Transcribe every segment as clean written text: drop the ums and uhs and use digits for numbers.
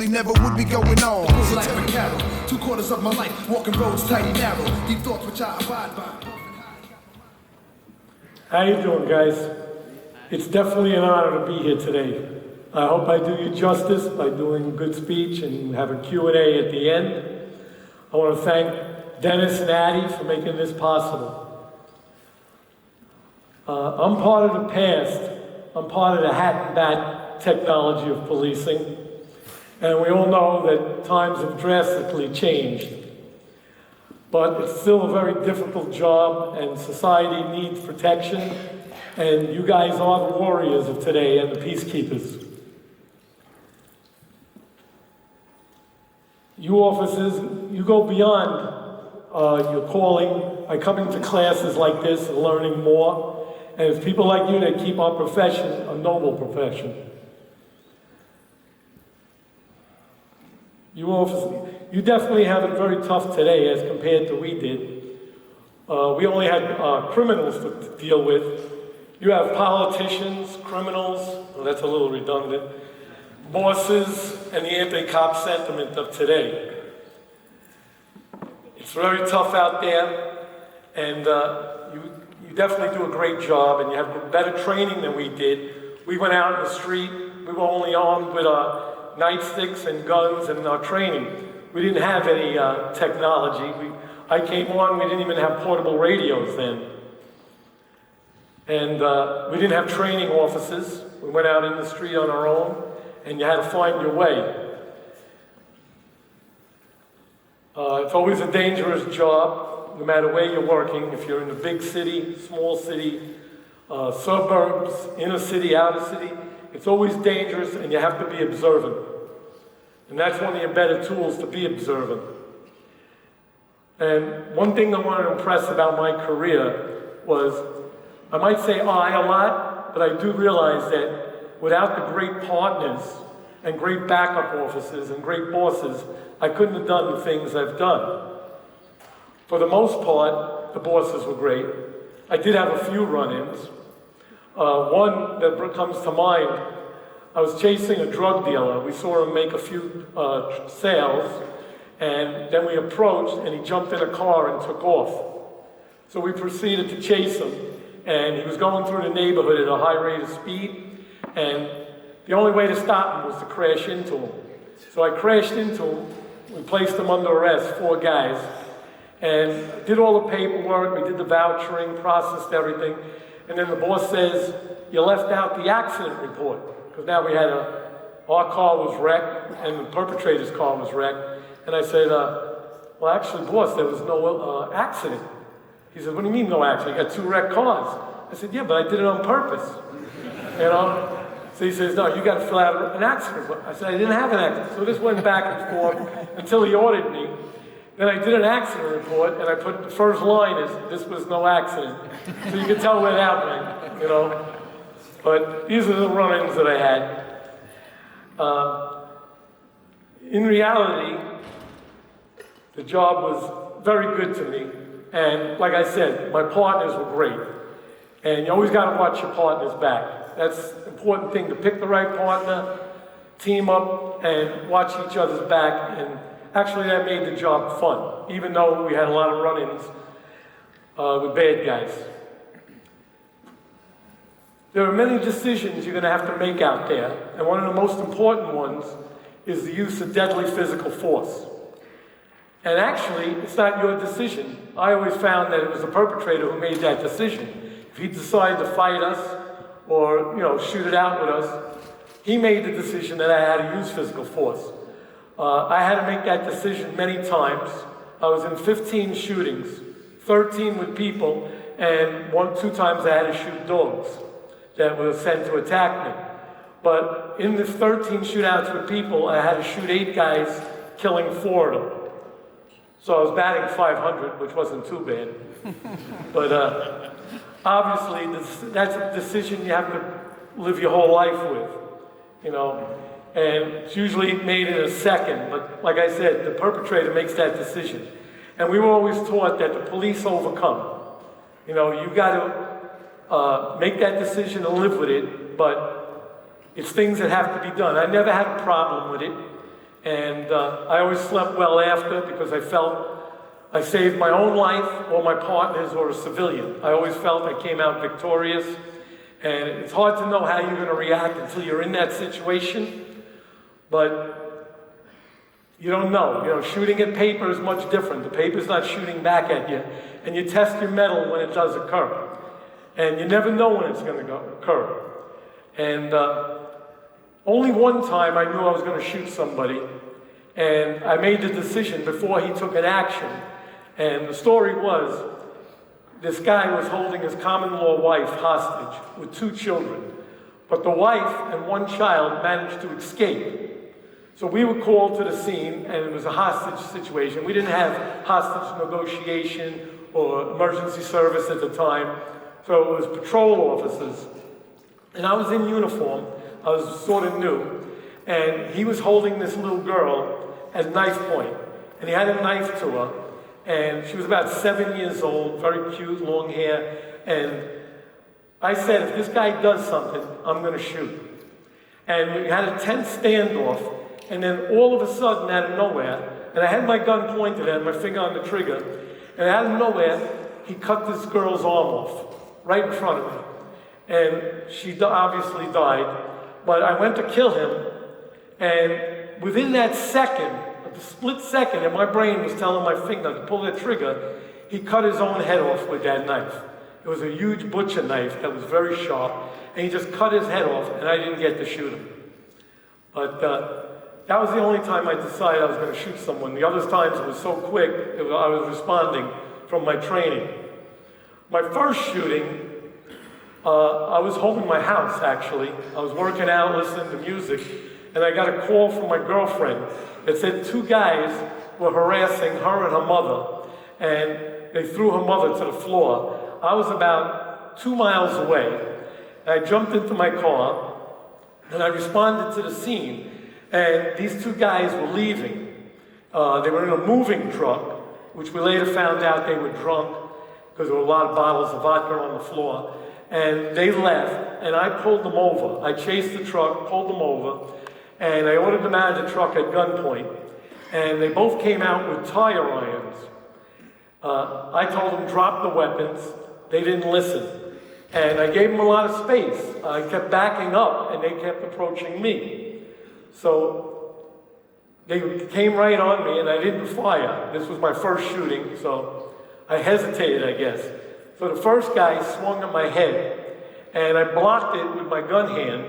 never would be going on. It's life and carol, 2/4 of my life, walking roads tight and narrow, deep thoughts which I abide by. How you doing, guys? It's definitely an honor to be here today. I hope I do you justice by doing a good speech and have a Q&A at the end. I want to thank Dennis and Addie for making this possible. I'm part of the past. I'm part of the hat and bat technology of policing. And we all know that times have drastically changed. But it's still a very difficult job, and society needs protection. And you guys are the warriors of today and the peacekeepers. You officers, you go beyond your calling by coming to classes like this and learning more. And it's people like you that keep our profession a noble profession. You officers, you definitely have it very tough today as compared to we did. We only had criminals to deal with. You have politicians, criminals, well, that's a little redundant, bosses, and the anti-cop sentiment of today. It's very tough out there, and you definitely do a great job, and you have better training than we did. We went out in the street, we were only armed with nightsticks and guns and our training. We didn't have any technology. I came on, we didn't even have portable radios then. And we didn't have training officers. We went out in the street on our own, and you had to find your way. It's always a dangerous job, no matter where you're working. If you're in a big city, small city, suburbs, inner city, outer city, it's always dangerous, and you have to be observant. And that's one of your better tools, to be observant. And one thing I want to impress about my career was, I might say I a lot, but I do realize that without the great partners and great backup officers and great bosses, I couldn't have done the things I've done. For the most part, the bosses were great. I did have a few run-ins. One that comes to mind, I was chasing a drug dealer. We saw him make a few sales, and then we approached, and he jumped in a car and took off. So we proceeded to chase him, and he was going through the neighborhood at a high rate of speed, and the only way to stop him was to crash into him. So I crashed into him. We placed him under arrest, 4 guys, and did all the paperwork. We did the vouchering, processed everything, and then the boss says, "You left out the accident report," because now we had our car was wrecked and the perpetrator's car was wrecked. And I said, "Well, actually, boss, there was no accident." He said, "What do you mean no accident? You got 2 wrecked cars." I said, "Yeah, but I did it on purpose." You know? So he says, "No, you got to fill out an accident report." I said, "I didn't have an accident." So this went back and forth until he ordered me. Then I did an accident report, and I put the first line is, "This was no accident." So you can tell where that went, you know. But these are the run-ins that I had. In reality, the job was very good to me. And like I said, my partners were great. And you always got to watch your partners back. That's an important thing, to pick the right partner, team up, and watch each other's back. And actually, that made the job fun, even though we had a lot of run-ins with bad guys. There are many decisions you're going to have to make out there, and one of the most important ones is the use of deadly physical force. And actually, it's not your decision. I always found that it was the perpetrator who made that decision. If he decided to fight us or, shoot it out with us, he made the decision that I had to use physical force. I had to make that decision many times. I was in 15 shootings, 13 with people, and 2 times I had to shoot dogs that were sent to attack me. But in the 13 shootouts with people, I had to shoot 8 guys, killing 4 of them. So I was batting .500, which wasn't too bad. But obviously, that's a decision you have to live your whole life with, And it's usually made in a second, but like I said, the perpetrator makes that decision. And we were always taught that the police overcome. You got to make that decision and live with it, but it's things that have to be done. I never had a problem with it. And I always slept well after because I felt I saved my own life or my partner's or a civilian. I always felt I came out victorious. And it's hard to know how you're going to react until you're in that situation. But you don't know. You know, shooting at paper is much different. The paper's not shooting back at you. And you test your mettle when it does occur. And you never know when it's going to occur. And only one time I knew I was going to shoot somebody. And I made the decision before he took an action. And the story was, this guy was holding his common-law wife hostage with 2 children. But the wife and 1 child managed to escape. So we were called to the scene, and it was a hostage situation. We didn't have hostage negotiation or emergency service at the time. So it was patrol officers. And I was in uniform. I was sort of new. And he was holding this little girl at knife point. And he had a knife to her. And she was about 7 years old, very cute, long hair. And I said, if this guy does something, I'm going to shoot. And we had a tense standoff. And then all of a sudden, out of nowhere, and I had my gun pointed at him, my finger on the trigger, and out of nowhere, he cut this girl's arm off, right in front of me. And she obviously died. But I went to kill him, and within that second, the split second, and my brain was telling my finger to pull that trigger, he cut his own head off with that knife. It was a huge butcher knife that was very sharp, and he just cut his head off, and I didn't get to shoot him. But that was the only time I decided I was going to shoot someone. The other times it was so quick, I was responding from my training. My first shooting, I was home in my house, actually. I was working out, listening to music, and I got a call from my girlfriend that said 2 guys were harassing her and her mother, and they threw her mother to the floor. I was about 2 miles away, and I jumped into my car, and I responded to the scene, and these 2 guys were leaving. They were in a moving truck, which we later found out they were drunk, because there were a lot of bottles of vodka on the floor. And they left, and I pulled them over. I chased the truck, pulled them over, and I ordered them out of the truck at gunpoint. And they both came out with tire irons. I told them, drop the weapons. They didn't listen. And I gave them a lot of space. I kept backing up, and they kept approaching me. So they came right on me, and I didn't fire. This was my first shooting, so I hesitated, I guess. So the first guy swung at my head, and I blocked it with my gun hand,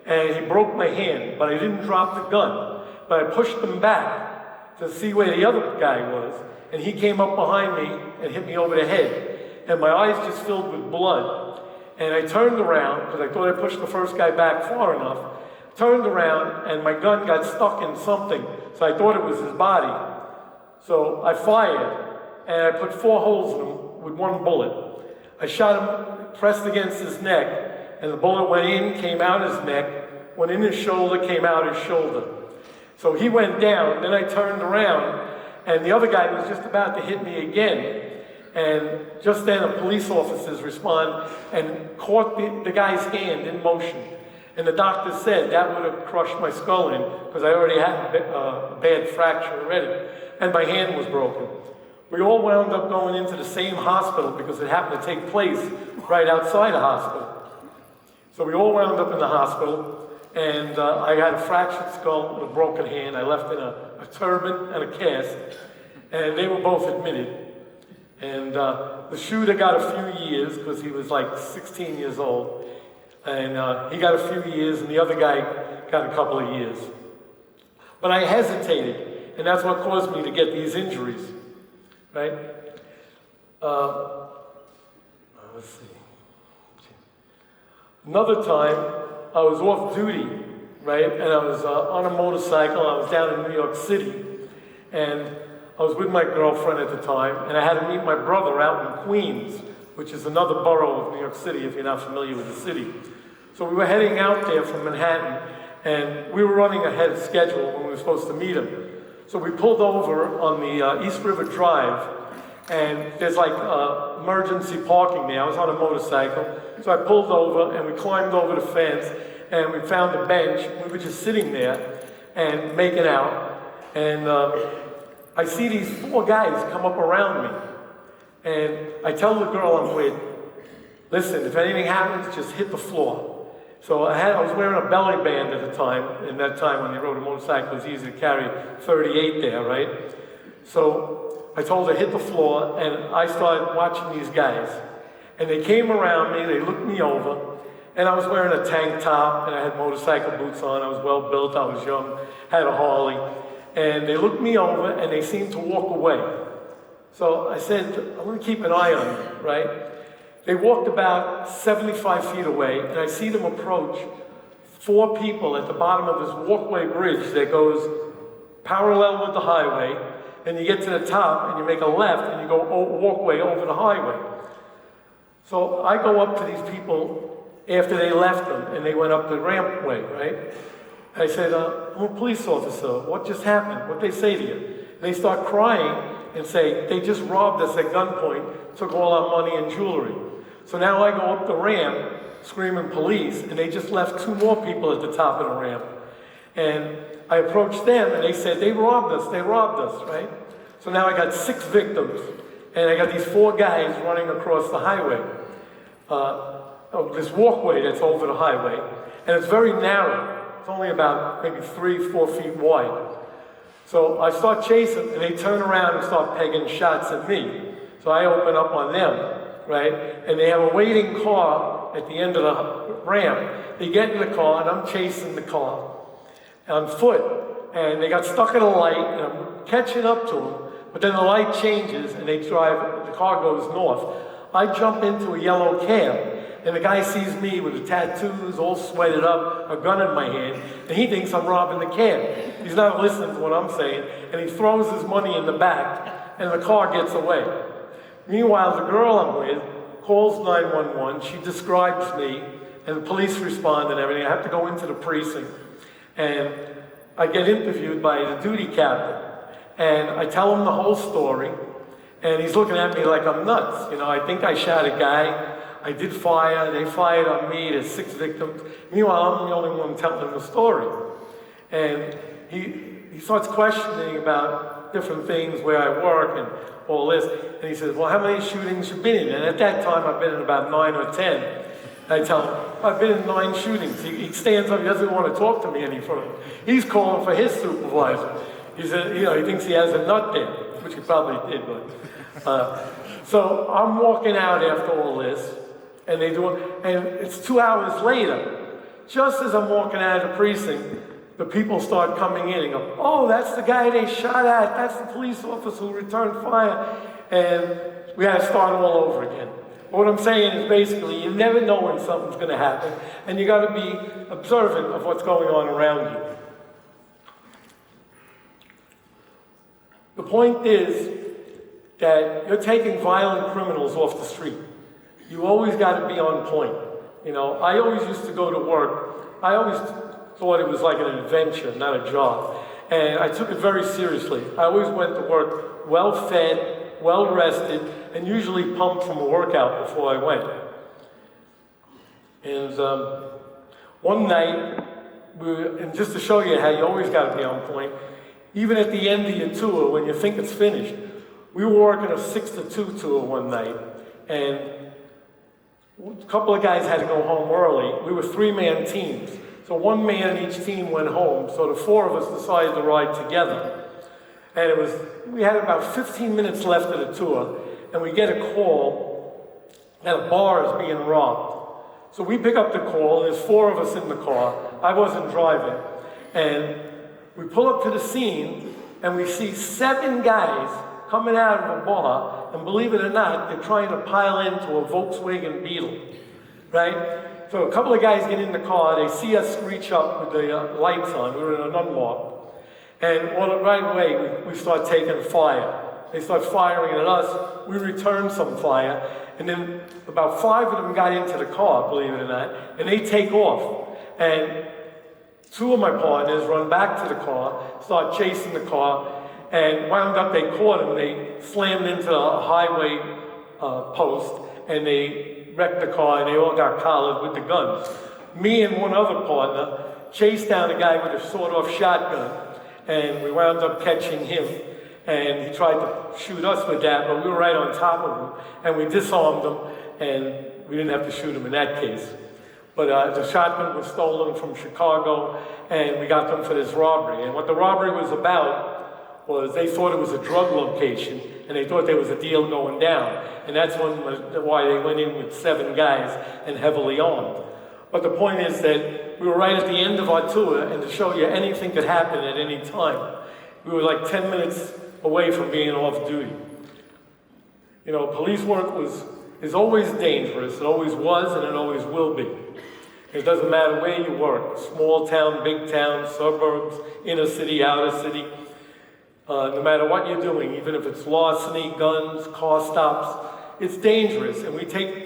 and he broke my hand, but I didn't drop the gun. But I pushed him back to see where the other guy was, and he came up behind me and hit me over the head. And my eyes just filled with blood. And I turned around, because I thought I pushed the first guy back far enough, turned around, and my gun got stuck in something, so I thought it was his body. So I fired, and I put 4 holes in him with 1 bullet. I shot him, pressed against his neck, and the bullet went in, came out his neck, went in his shoulder, came out his shoulder. So he went down, then I turned around, and the other guy was just about to hit me again. And just then the police officers respond and caught the guy's hand in motion. And the doctor said that would have crushed my skull in, because I already had a bad fracture already, and my hand was broken. We all wound up going into the same hospital because it happened to take place right outside the hospital. So we all wound up in the hospital, and I had a fractured skull and a broken hand. I left in a turban and a cast, and they were both admitted. And the shooter got a few years because he was like 16 years old, and he got a few years, and the other guy got a couple of years. But I hesitated, and that's what caused me to get these injuries. Right? Let's see. Another time, I was off duty, right? And I was on a motorcycle. I was down in New York City. And I was with my girlfriend at the time. And I had to meet my brother out in Queens, which is another borough of New York City, if you're not familiar with the city. So we were heading out there from Manhattan. And we were running ahead of schedule when we were supposed to meet him. So we pulled over on the East River Drive, and there's like emergency parking there. I was on a motorcycle, so I pulled over, and we climbed over the fence, and we found a bench. We were just sitting there and making out, And I see these 4 guys come up around me. And I tell the girl I'm with, listen, if anything happens, just hit the floor. So I was wearing a belly band at the time. In that time when you rode a motorcycle, it was easy to carry 38 there, right? So I told her, hit the floor, and I started watching these guys. And they came around me, they looked me over, and I was wearing a tank top, and I had motorcycle boots on, I was well built, I was young, had a Harley. And they looked me over, and they seemed to walk away. So I said, I'm gonna keep an eye on you, right? They walked about 75 feet away, and I see them approach 4 people at the bottom of this walkway bridge that goes parallel with the highway, and you get to the top, and you make a left, and you go walkway over the highway. So I go up to these people after they left them, and they went up the rampway, right? I said, I'm a police officer. What just happened? What'd they say to you? They start crying and say, they just robbed us at gunpoint, took all our money and jewelry. So now I go up the ramp screaming police, and they just left 2 more people at the top of the ramp. And I approached them, and they said, they robbed us, right? So now I got 6 victims, and I got these 4 guys running across the highway, this walkway that's over the highway, and it's very narrow. It's only about maybe 3-4 feet wide. So I start chasing, and they turn around and start pegging shots at me. So I open up on them, right? And they have a waiting car at the end of the ramp. They get in the car, and I'm chasing the car on foot. And they got stuck in a light, and I'm catching up to them. But then the light changes, and the car goes north. I jump into a yellow cab. And the guy sees me with the tattoos, all sweated up, a gun in my hand, and he thinks I'm robbing the cab. He's not listening to what I'm saying, and he throws his money in the back, and the car gets away. Meanwhile, the girl I'm with calls 911, she describes me, and the police respond and everything. I have to go into the precinct, and I get interviewed by the duty captain, and I tell him the whole story, and he's looking at me like I'm nuts. You know, I think I shot a guy. I did fire, they fired on me, there's 6 victims. Meanwhile, I'm the only one telling the story. And he starts questioning about different things, where I work and all this. And he says, well, how many shootings you been in? And at that time, I've been in about 9 or 10. And I tell him, I've been in 9 shootings. He stands up, he doesn't want to talk to me any further. He's calling for his supervisor. He said, you know, he thinks he has a nut there, which he probably did, but. So I'm walking out after all this, and and it's 2 hours later. Just as I'm walking out of the precinct, the people start coming in and go, oh, that's the guy they shot at. That's the police officer who returned fire. And we had to start all over again. But what I'm saying is basically, you never know when something's going to happen, and you got to be observant of what's going on around you. The point is that you're taking violent criminals off the street. You always got to be on point. You know, I always used to go to work. I always thought it was like an adventure, not a job. And I took it very seriously. I always went to work well-fed, well-rested, and usually pumped from a workout before I went. And one night, and just to show you how you always got to be on point, even at the end of your tour, when you think it's finished, we were working a 6-2 tour one night, and a couple of guys had to go home early. We were 3-man teams. So 1 man each team went home, so the 4 of us decided to ride together. And we had about 15 minutes left of the tour, and we get a call that a bar is being robbed. So we pick up the call, and there's 4 of us in the car. I wasn't driving. And we pull up to the scene, and we see 7 guys coming out of a bar, and believe it or not, they're trying to pile into a Volkswagen Beetle, right? So a couple of guys get in the car, they see us screech up with the lights on, we were in an unmarked, and right away we start taking fire. They start firing at us, we return some fire, and then about 5 of them got into the car, believe it or not, and they take off. And 2 of my partners run back to the car, start chasing the car, and wound up, they caught him, they slammed into a highway post, and they wrecked the car, and they all got collared with the guns. Me and one other partner chased down a guy with a sawed-off shotgun, and we wound up catching him. And he tried to shoot us with that, but we were right on top of him, and we disarmed him, and we didn't have to shoot him in that case. But the shotgun was stolen from Chicago, and we got them for this robbery. And what the robbery was about was they thought it was a drug location, and they thought there was a deal going down. And that's why they went in with 7 guys and heavily armed. But the point is that we were right at the end of our tour, and to show you anything could happen at any time. We were like 10 minutes away from being off duty. You know, police work is always dangerous. It always was, and it always will be. It doesn't matter where you work, small town, big town, suburbs, inner city, outer city. No matter what you're doing, even if it's larceny, guns, car stops, it's dangerous. And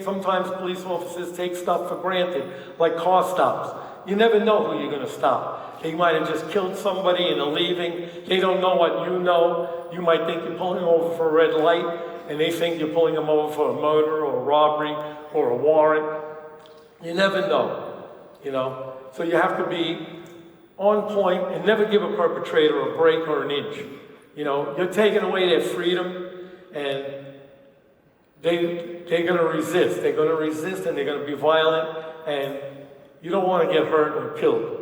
sometimes police officers take stuff for granted, like car stops. You never know who you're going to stop. They might have just killed somebody and they're leaving. They don't know what you know. You might think you're pulling them over for a red light, and they think you're pulling them over for a murder or a robbery or a warrant. You never know, you know. So you have to be on point and never give a perpetrator a break or an inch. You know, you're taking away their freedom, and they're going to resist. They're going to resist, and they're going to be violent, and you don't want to get hurt or killed.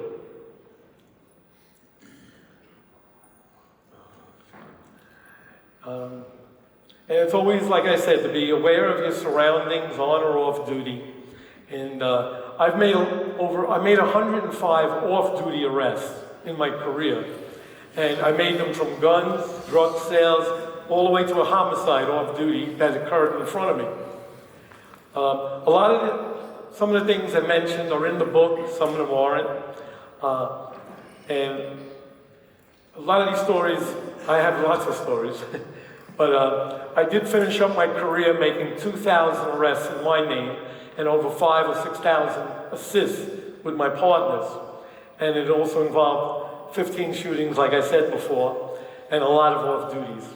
And it's always, like I said, to be aware of your surroundings, on or off duty. And I made 105 off-duty arrests in my career. And I made them from guns, drug sales, all the way to a homicide off-duty that occurred in front of me. Some of the things I mentioned are in the book, some of them aren't. And a lot of these stories, I have lots of stories. But I did finish up my career making 2,000 arrests in my name and over 5,000 or 6,000 assists with my partners. And it also involved 15 shootings, like I said before, and a lot of off-duties.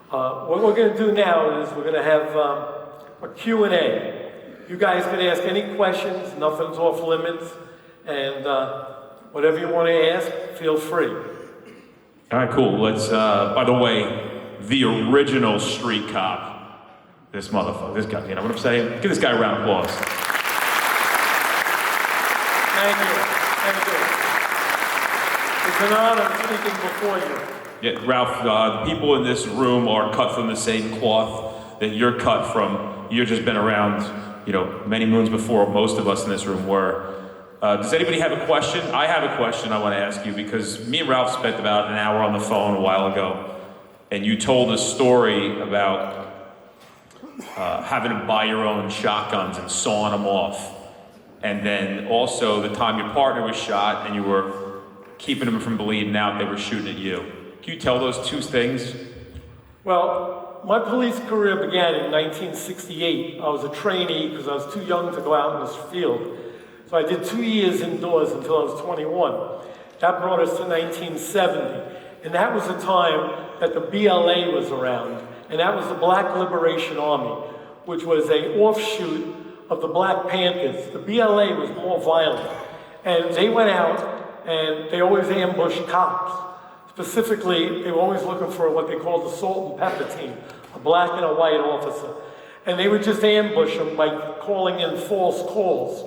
What we're going to do now is we're going to have a Q&A. You guys can ask any questions, nothing's off limits, and whatever you want to ask, feel free. All right, cool. Let's, by the way, the original street cop, this motherfucker, this guy, you know what I'm saying? Give this guy a round of applause. Thank you. It's an honor speaking before you. Yeah, Ralph, the people in this room are cut from the same cloth that you're cut from. You've just been around, you know, many moons before most of us in this room were. Does anybody have a question? I have a question I want to ask you, because me and Ralph spent about an hour on the phone a while ago, and you told a story about having to buy your own shotguns and sawing them off. And then also the time your partner was shot and you were keeping them from bleeding out, they were shooting at you. Can you tell those two things? Well, my police career began in 1968. I was a trainee because I was too young to go out in this field. So I did 2 years indoors until I was 21. That brought us to 1970. And that was the time that the BLA was around. And that was the Black Liberation Army, which was an offshoot of the Black Panthers. The BLA was more violent. And they went out and they always ambushed cops. Specifically, they were always looking for what they called the salt and pepper team, a black and a white officer. And they would just ambush them by calling in false calls.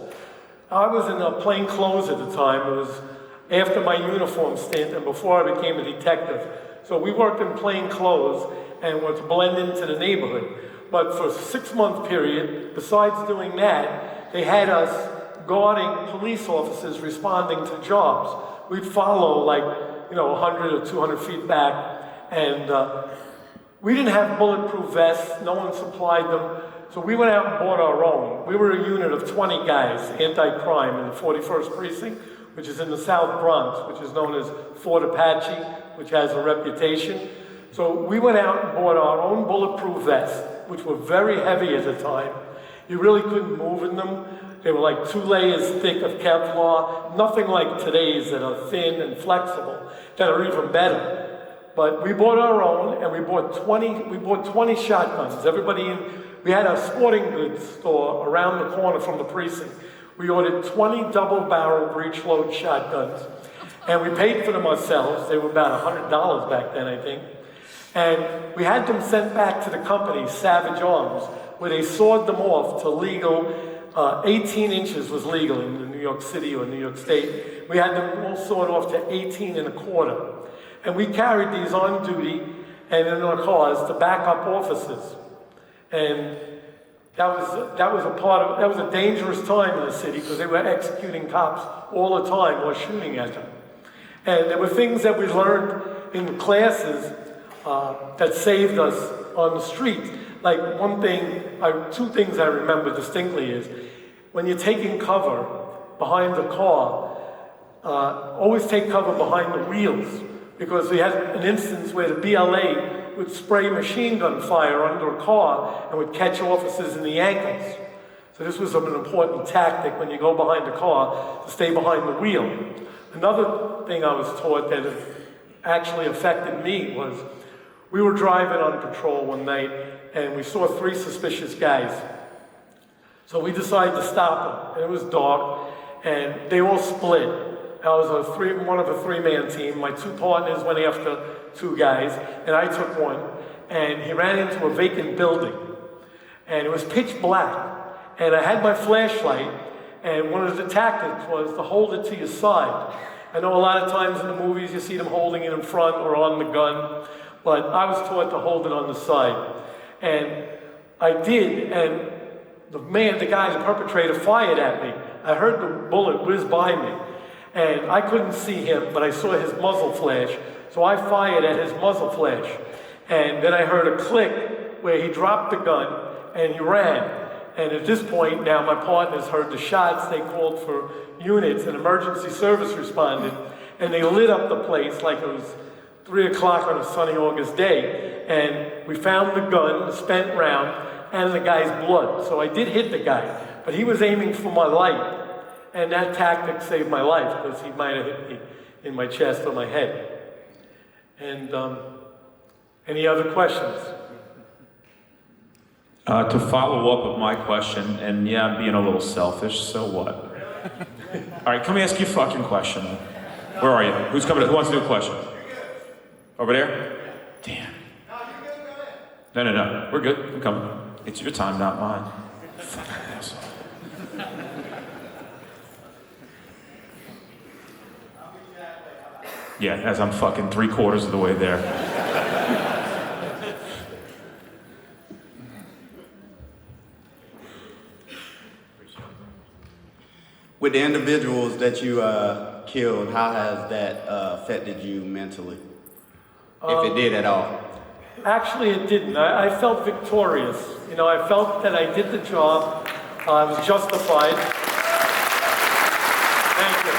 I was in plain clothes at the time. It was after my uniform stint and before I became a detective. So we worked in plain clothes and were to blend into the neighborhood. But for a 6-month period, besides doing that, they had us guarding police officers responding to jobs. We'd follow 100 or 200 feet back, and we didn't have bulletproof vests. No one supplied them. So we went out and bought our own. We were a unit of 20 guys, anti-crime, in the 41st Precinct, which is in the South Bronx, which is known as Fort Apache, which has a reputation. So we went out and bought our own bulletproof vests, which were very heavy at the time. You really couldn't move in them. They were like 2 layers thick of Kevlar, nothing like today's that are thin and flexible, that are even better. But we bought our own, and we bought 20 shotguns. We had a sporting goods store around the corner from the precinct. We ordered 20 double-barrel breech-load shotguns. And we paid for them ourselves. They were about $100 back then, I think. And we had them sent back to the company, Savage Arms, where they sawed them off to legal, 18 inches was legal in New York City or New York State. We had them all sawed off to 18 and a quarter. And we carried these on duty and in our cars to back up officers. And that was a dangerous time in the city because they were executing cops all the time or shooting at them. And there were things that we learned in classes that saved us on the street. Like two things I remember distinctly is when you're taking cover behind the car, always take cover behind the wheels, because we had an instance where the BLA would spray machine gun fire under a car and would catch officers in the ankles. So this was an important tactic when you go behind the car to stay behind the wheel. Another thing I was taught that actually affected me was we were driving on patrol one night and we saw 3 suspicious guys. So we decided to stop them. And it was dark and they all split. I was one of a 3-man team. My 2 partners went after 2 guys, and I took one. And he ran into a vacant building, and it was pitch black. And I had my flashlight, and one of the tactics was to hold it to your side. I know a lot of times in the movies you see them holding it in front or on the gun, but I was taught to hold it on the side. And I did, and the perpetrator fired at me. I heard the bullet whiz by me. And I couldn't see him, but I saw his muzzle flash. So I fired at his muzzle flash. And then I heard a click where he dropped the gun and he ran. And at this point now my partners heard the shots. They called for units and emergency service responded. And they lit up the place like it was 3 o'clock on a sunny August day. And we found the gun, the spent round, and the guy's blood. So I did hit the guy, but he was aiming for my light. And that tactic saved my life because he might have hit me in my chest or my head. And any other questions? To follow up with my question, and yeah, I'm being a little selfish, so what? All right, let me ask you a fucking question. Where are you? Who's coming? Who wants to do a question? Over there? Damn. No. We're good. I'm coming. It's your time, not mine. Fucking asshole. Yeah, as I'm fucking 3/4 of the way there. With the individuals that you killed, how has that affected you mentally? If it did at all? Actually, it didn't. I felt victorious. You know, I felt that I did the job. I was justified. Thank you.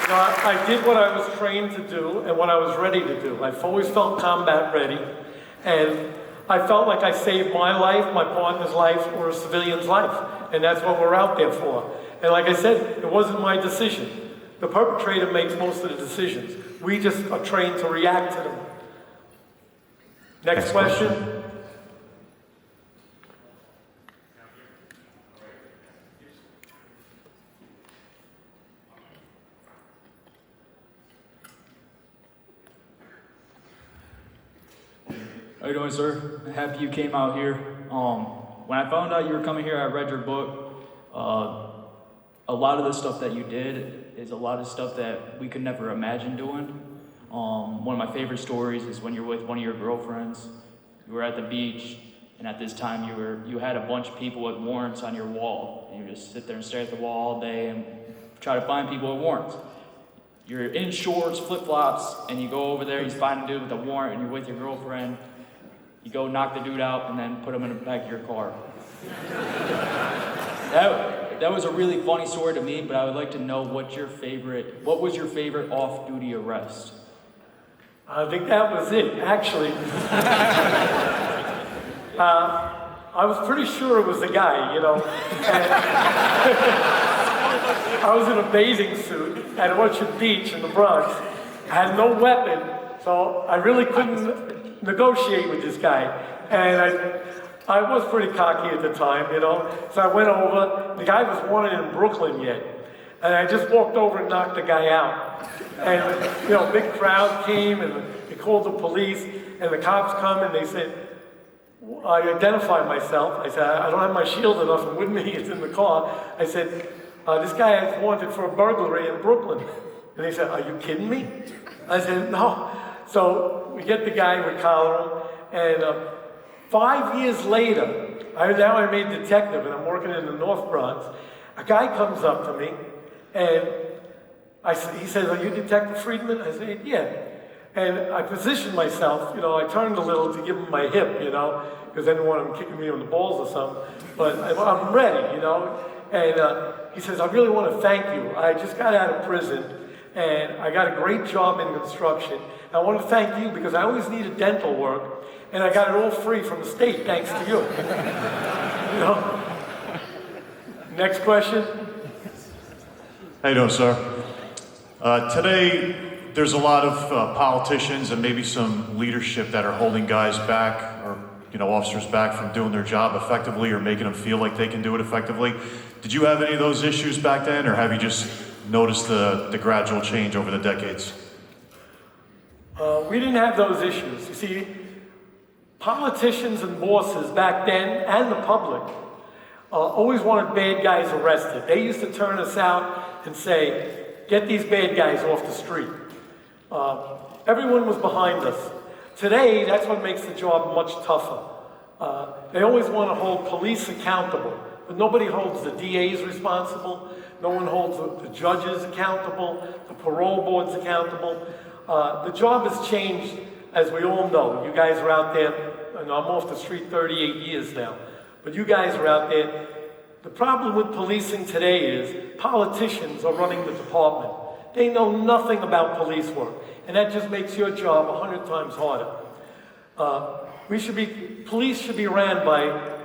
You know, I did what I was trained to do and what I was ready to do. I've always felt combat ready. And I felt like I saved my life, my partner's life, or a civilian's life. And that's what we're out there for. And like I said, it wasn't my decision. The perpetrator makes most of the decisions. We just are trained to react to them. Next question. How you doing, sir? Happy you came out here. When I found out you were coming here, I read your book. A lot of the stuff that you did is a lot of stuff that we could never imagine doing. One of my favorite stories is when you're with one of your girlfriends. You were at the beach, and at this time you had a bunch of people with warrants on your wall. And you just sit there and stare at the wall all day and try to find people with warrants. You're in shorts, flip-flops, and you go over there, you find a dude with a warrant, and you're with your girlfriend. You go knock the dude out and then put him in the back of your car. That was a really funny story to me, but I would like to know what was your favorite off-duty arrest? I think that was it, actually. I was pretty sure it was the guy, you know. I was in a bathing suit at Orchard Beach in the Bronx. I had no weapon, so I really couldn't negotiate with this guy. And I was pretty cocky at the time, you know. So I went over. The guy was wanted in Brooklyn yet. And I just walked over and knocked the guy out. And, you know, a big crowd came and they called the police and the cops come and they said, I identified myself. I said, I don't have my shield enough and with me, it's in the car. I said, this guy is wanted for a burglary in Brooklyn. And they said, are you kidding me? I said, no. So we get the guy, we collar him, and 5 years later, now I'm a detective and I'm working in the North Bronx. A guy comes up to me and he says, are you Detective Friedman? I said, yeah. And I positioned myself, you know, I turned a little to give him my hip, you know, because I didn't want him kicking me on the balls or something. But I'm ready, you know. And he says, I really want to thank you. I just got out of prison and I got a great job in construction. And I want to thank you because I always needed dental work and I got it all free from the state thanks to you. You know? Next question. How you doing, sir? Today, there's a lot of politicians and maybe some leadership that are holding guys back or, you know, officers back from doing their job effectively or making them feel like they can do it effectively. Did you have any of those issues back then, or have you just noticed the gradual change over the decades? We didn't have those issues. You see, politicians and bosses back then, and the public, always wanted bad guys arrested. They used to turn us out and say, get these bad guys off the street. Everyone was behind us. Today, that's what makes the job much tougher. They always want to hold police accountable, but nobody holds the DAs responsible. No one holds the judges accountable, the parole boards accountable. The job has changed, as we all know. You guys are out there, and I'm off the street 38 years now, but you guys are out there. The problem with policing today is politicians are running the department. They know nothing about police work, and that just makes your job 100 times harder. Police should be ran by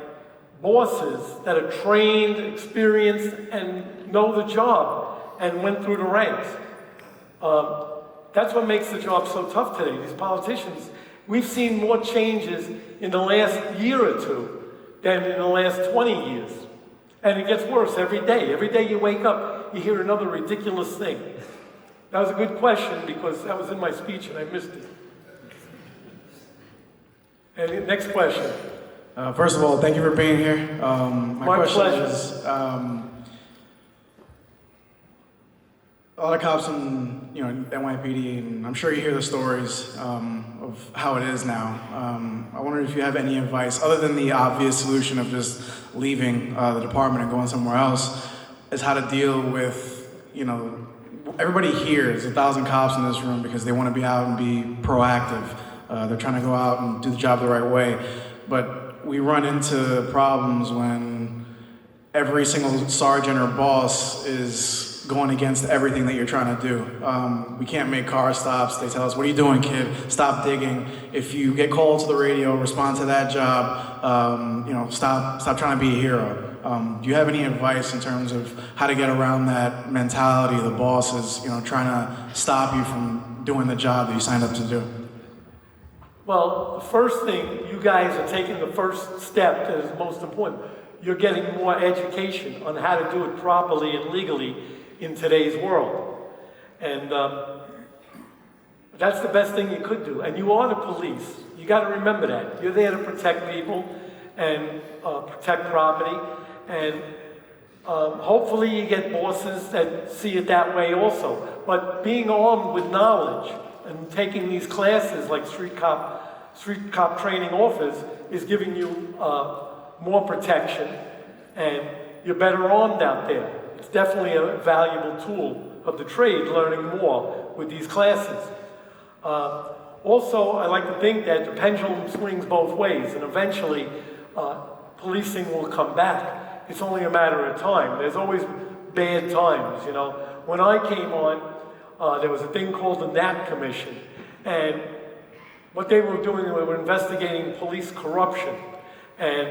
bosses that are trained, experienced, and know the job, and went through the ranks. That's what makes the job so tough today. These politicians, we've seen more changes in the last year or two than in the last 20 years. And it gets worse every day. Every day you wake up, you hear another ridiculous thing. That was a good question because that was in my speech and I missed it. And the next question. First of all, thank you for being here. My question pleasure. is, a lot of cops in NYPD, and I'm sure you hear the stories of how it is now. I wonder if you have any advice, other than the obvious solution of just leaving the department and going somewhere else, is how to deal with, everybody here is 1,000 cops in this room because they want to be out and be proactive. They're trying to go out and do the job the right way. But we run into problems when every single sergeant or boss is going against everything that you're trying to do. We can't make car stops. They tell us, what are you doing, kid? Stop digging. If you get called to the radio, respond to that job. Stop trying to be a hero. Do you have any advice in terms of how to get around that mentality of the bosses, trying to stop you from doing the job that you signed up to do? Well, the first thing, you guys are taking the first step that is most important. You're getting more education on how to do it properly and legally in today's world. And that's the best thing you could do. And you are the police. You got to remember that. You're there to protect people and protect property. And hopefully you get bosses that see it that way also. But being armed with knowledge and taking these classes like street cop training offers is giving you more protection, and you're better armed out there. It's definitely a valuable tool of the trade, learning more with these classes. Also, I like to think that the pendulum swings both ways, and eventually policing will come back. It's only a matter of time. There's always bad times, When I came on, there was a thing called the Knapp Commission, and what they were doing, they were investigating police corruption, and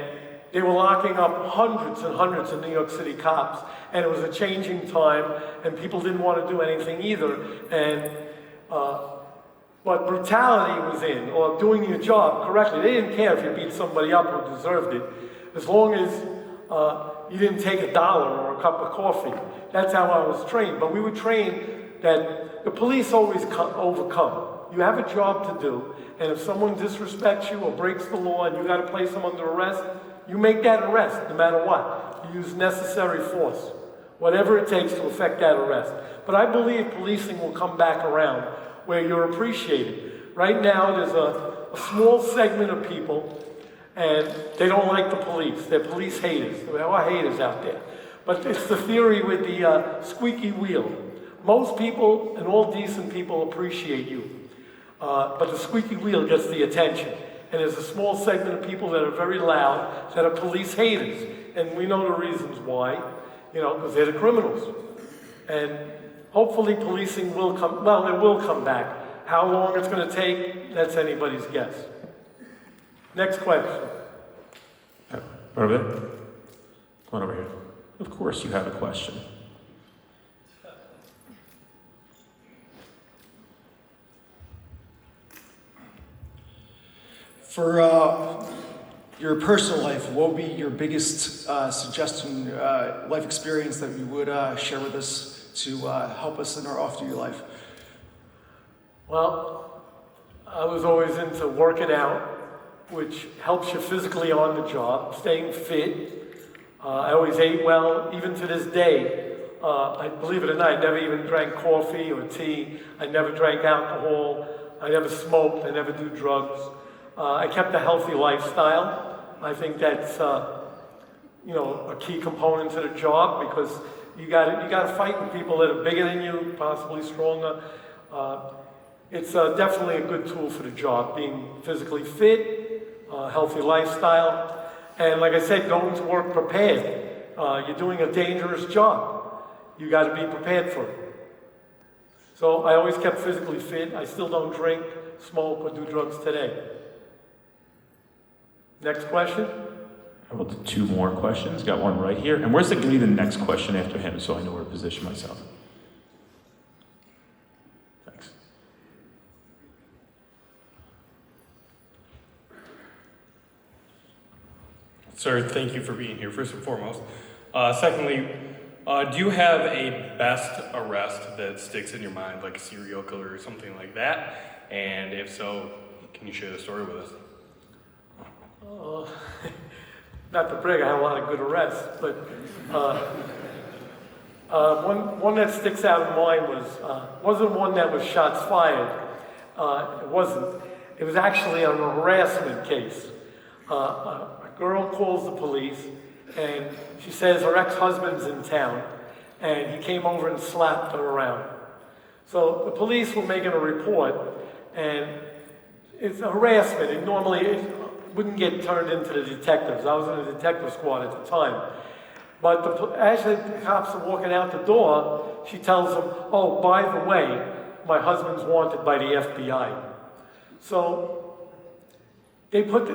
they were locking up hundreds and hundreds of New York City cops, and it was a changing time, and people didn't want to do anything either, and but brutality was in, or doing your job correctly. They didn't care if you beat somebody up who deserved it, as long as you didn't take $1 or a cup of coffee. That's how I was trained. But we were trained that the police always overcome. You have a job to do, and if someone disrespects you or breaks the law and you got to place them under arrest, you make that arrest no matter what. You use necessary force, whatever it takes to effect that arrest. But I believe policing will come back around where you're appreciated. Right now, there's a small segment of people, and they don't like the police. They're police haters. There are haters out there. But it's the theory with the squeaky wheel. Most people and all decent people appreciate you. But the squeaky wheel gets the attention. And there's a small segment of people that are very loud, that are police haters. And we know the reasons why, because they're the criminals. And hopefully policing will come, well, it will come back. How long it's going to take, that's anybody's guess. Next question. Over there. Come on over here. Of course you have a question. For your personal life, what would be your biggest suggestion, life experience that you would share with us to help us in our off-duty life? Well, I was always into working out, which helps you physically on the job, staying fit. I always ate well, even to this day. I believe it or not, I never even drank coffee or tea. I never drank alcohol. I never smoked. I never do drugs. I kept a healthy lifestyle. I think that's a key component to the job, because you got to fight with people that are bigger than you, possibly stronger. It's definitely a good tool for the job, being physically fit, healthy lifestyle, and like I said, going to work prepared. You're doing a dangerous job. You got to be prepared for it. So I always kept physically fit. I still don't drink, smoke, or do drugs today. Next question. How about 2 more questions? Got one right here. And where's going to be the next question after him, so I know where to position myself? Thanks. Sir, thank you for being here, first and foremost. Secondly, do you have a best arrest that sticks in your mind, like a serial killer or something like that? And if so, can you share the story with us? Not to brag, I had a lot of good arrests, but one that sticks out in mind wasn't one that was shots fired. It wasn't. It was actually a harassment case. A girl calls the police, and she says her ex-husband's in town, and he came over and slapped her around. So the police were making a report, and it's a harassment. It normally wouldn't get turned into the detectives. I was in the detective squad at the time. But as the cops are walking out the door, she tells them, "Oh, by the way, my husband's wanted by the FBI." So they put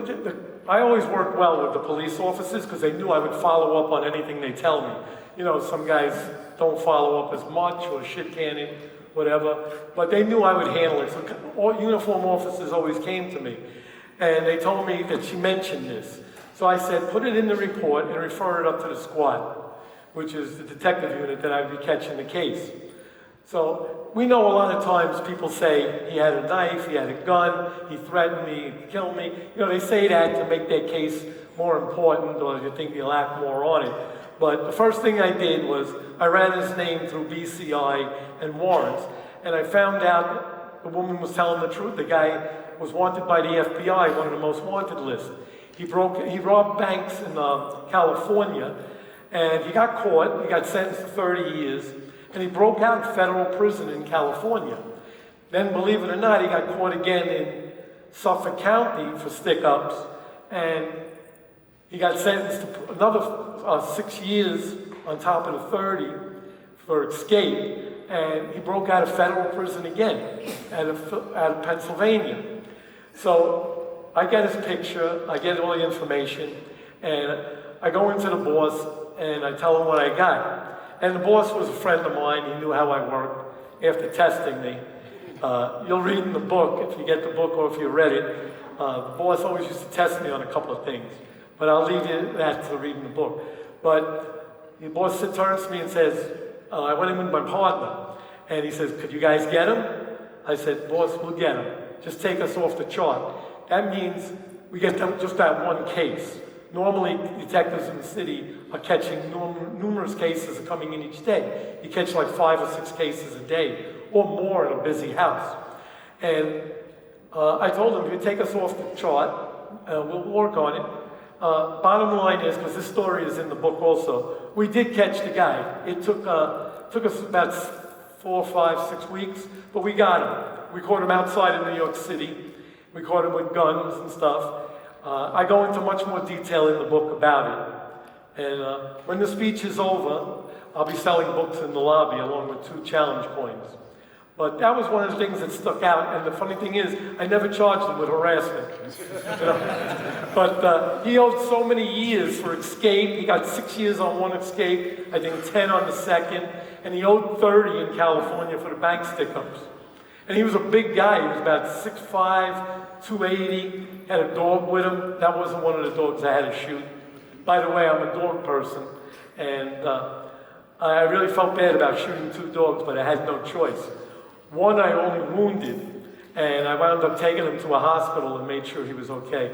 I always worked well with the police officers, because they knew I would follow up on anything they tell me. Some guys don't follow up as much, or shit canning, whatever. But they knew I would handle it. So all uniform officers always came to me. And they told me that she mentioned this. So I said, put it in the report and refer it up to the squad, which is the detective unit that I'd be catching the case. So we know a lot of times people say he had a knife, he had a gun, he threatened me, he killed me. They say that to make their case more important, or you think they'll act more on it. But the first thing I did was I ran his name through BCI and warrants, and I found out that the woman was telling the truth. The guy was wanted by the FBI, one of the most wanted lists. He robbed banks in California, and he got caught. He got sentenced to 30 years, and he broke out of federal prison in California. Then, believe it or not, he got caught again in Suffolk County for stick-ups, and he got sentenced to another 6 years on top of the 30 for escape, and he broke out of federal prison again, out of Pennsylvania. So I get his picture, I get all the information, and I go into the boss, and I tell him what I got. And the boss was a friend of mine. He knew how I worked after testing me. You'll read in the book, if you get the book or if you read it, the boss always used to test me on a couple of things. But I'll leave you that to read in the book. But the boss turns to me and says, I went in with my partner, and he says, could you guys get him? I said, boss, we'll get him. Just take us off the chart. That means we get them just that one case. Normally, detectives in the city are catching numerous cases coming in each day. You catch like 5 or 6 cases a day, or more in a busy house. And I told him, if you take us off the chart, we'll work on it. Bottom line is, because this story is in the book also, we did catch the guy. It took us about 4, 5, 6 weeks, but we got him. We caught him outside of New York City. We caught him with guns and stuff. I go into much more detail in the book about it. And when the speech is over, I'll be selling books in the lobby along with 2 challenge coins. But that was one of the things that stuck out. And the funny thing is, I never charged him with harassment. You know? But he owed so many years for escape. He got 6 years on one escape, I think 10 on the second. And he owed 30 in California for the bank stick-ups. And he was a big guy. He was about 6'5", 280, had a dog with him. That wasn't one of the dogs I had to shoot. By the way, I'm a dog person. And I really felt bad about shooting 2 dogs, but I had no choice. One I only wounded, and I wound up taking him to a hospital and made sure he was okay.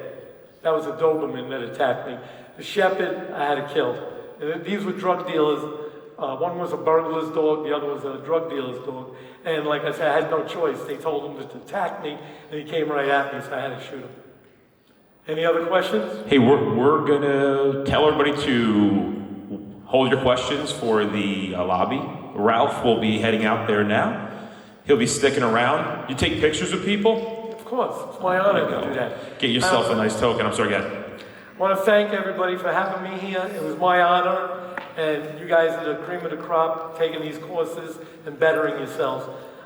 That was a Doberman that attacked me. The shepherd, I had to kill. And these were drug dealers. One was a burglar's dog, the other was a drug dealer's dog. And like I said, I had no choice. They told him to attack me, and he came right at me, so I had to shoot him. Any other questions? Hey, we're gonna tell everybody to hold your questions for the lobby. Ralph will be heading out there now. He'll be sticking around. You take pictures with people? Of course, it's my honor to do that. Get yourself a nice token. I'm sorry, go ahead. I want to thank everybody for having me here. It was my honor, and you guys are the cream of the crop, taking these courses and bettering yourselves.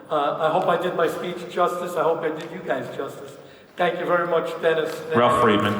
I hope I did my speech justice. I hope I did you guys justice. Thank you very much, Dennis. Ralph Friedman.